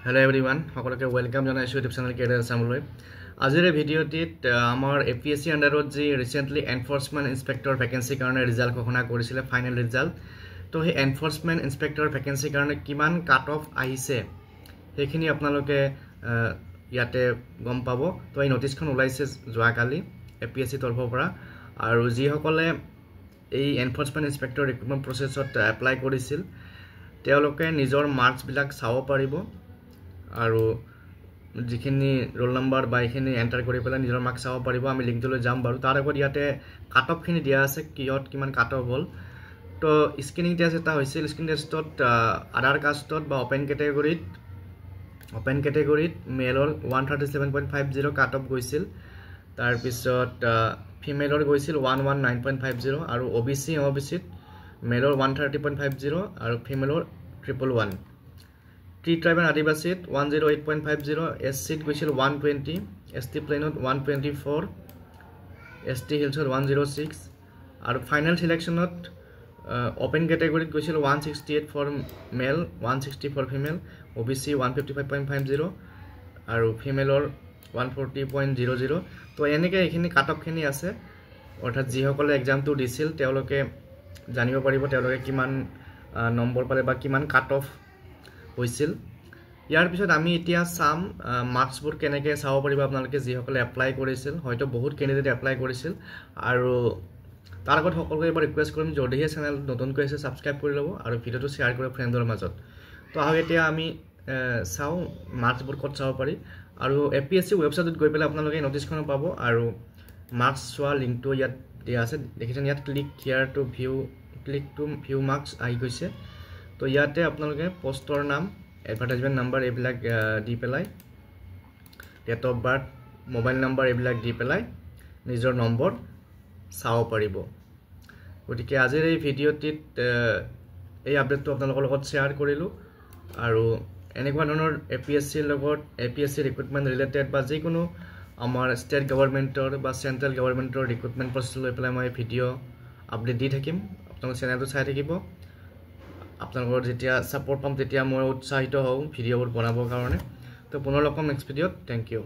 Hello everyone, সকলকে welcome জানাইছো YouTube channel career আসামলৈ। আজিৰ ভিডিঅ'টিত আমাৰ APSC আন্ডাৰত যি ৰিসেন্টলি এনফোৰ্সমেন্ট ইন্সপেক্টৰ ভ্যাকেন্সি কাৰণে ৰিজাল্ট ঘোষণা কৰিছিল ফাইনেল ৰিজাল্ট। তো সেই এনফোৰ্সমেন্ট ইন্সপেক্টৰ ভ্যাকেন্সি কাৰণে কিমান কাট অফ আহিছে সেইখিনি আপোনালোকে ইয়াতে গম পাব। তো এই নোটিছখন ওলাইছে যোৱাকালি APSC তৰফৰ পৰা, আৰু যিসকলে এই এনফোৰ্সমেন্ট ইন্সপেক্টৰ ৰিক্ৰুটমেন্ট প্ৰসেছত এপ্লাই কৰিছিল তেওঁলোকে নিজৰ মাৰ্কছ বিলাক চাব পাৰিব, আৰু যিখিনি ৰোল নাম্বাৰ বা এইখিনি এন্টাৰ কৰি পেলাই নিজৰ মাৰ্কছ চাব পাৰিব। আমি লিংকটোলৈ যাম বাৰু। তাৰ আগত ইয়াতে কাট অফখিনি দিয়া আছে, কিহত কিমান কাট অফ হ'ল। তো স্ক্ৰিনিং টেষ্ট এটা হৈছিল। স্ক্ৰিনিং টেষ্টত আদাৰ কাষ্টত বা অপেন কেটেগৰীত মেলৰ 137.50 কাট অফ গৈছিল। তাৰপিছত ফিমেলৰ গৈছিল 119.50, আৰু OBCত মেলৰ 130.50 আৰু ফিমেলৰ 111। টি ট্ৰাইব এণ্ড আদিবাসীত 108.50, SCত গৈছিল 120, ST প্লেনত 124, ST হিলছত 106, আৰু ফাইনেল সিলেকশ্যনত অপেন কেটেগৰীত গৈছিল 168 for male, 160 for female, OBC 155.50 আৰু ফিমেলৰ 140.00। তো এনেকৈ এইখিনি কাট অফখিনি আছে, অৰ্থাৎ যিসকলে এক্সামটো দিছিল তেওঁলোকে জানিব পাৰিব তেওঁলোকে কিমান নম্বৰ পালে বা কিমান কাট অফ হৈছিল। ইয়াৰ পিছত আমি এতিয়া চাম মাৰ্কছবোৰ কেনেকৈ চাব পাৰিব আপোনালোকে যিসকলে এপ্লাই কৰিছিল। হয়তো বহুত কেণ্ডিডেট এপ্লাই কৰিছিল, আৰু তাৰ আগত সকলোকে এবাৰ ৰিকুৱেষ্ট কৰিম যদিহে চেনেল নতুনকৈ আছে ছাবস্ক্ৰাইব কৰি ল'ব আৰু ভিডিঅ'টো শ্বেয়াৰ কৰিব ফ্ৰেণ্ডৰ মাজত। তো আহক এতিয়া আমি চাওঁ মাৰ্কছবোৰ ক'ত চাব পাৰি। আৰু APSC ৱেবছাইটত গৈ পেলাই আপোনালোকে নটিছখন পাব, আৰু মাৰ্কছ চোৱা লিংকটো ইয়াত দিয়া আছে। দেখিছেন ইয়াত ক্লিক টু ভিউ মাৰ্কছ আহি গৈছে। তো ইয়াতে আপোনালোকে পোষ্টৰ নাম, এডভাৰটাইজমেণ্ট নাম্বাৰ এইবিলাক দি পেলাই, date of birth, mobile number এইবিলাক দি পেলাই নিজৰ নম্বৰ চাব পাৰিব। গতিকে আজিৰ এই ভিডিঅ'টিত এই আপডেটটো আপোনালোকৰ লগত শ্বেয়াৰ কৰিলোঁ, আৰু এনেকুৱা ধৰণৰ APSCৰ লগত APSC ৰিক্ৰুটমেণ্ট ৰিলেটেড বা যিকোনো আমাৰ ষ্টেট গভৰ্ণমেণ্টৰ বা চেণ্ট্ৰেল গভৰ্ণমেণ্টৰ ৰিক্ৰুটমেণ্ট প্ৰচেছ লৈ পেলাই মই ভিডিঅ' আপডেট দি থাকিম। আপোনালোকে চেনেলটো চাই থাকিব। আপোনালোকৰ যেতিয়া ছাপোৰ্ট পাম তেতিয়া মই উৎসাহিত হওঁ ভিডিঅ'বোৰ বনাবৰ কাৰণে। তো পুনৰ লগ পাম নেক্সট ভিডিঅ'ত। Thank U.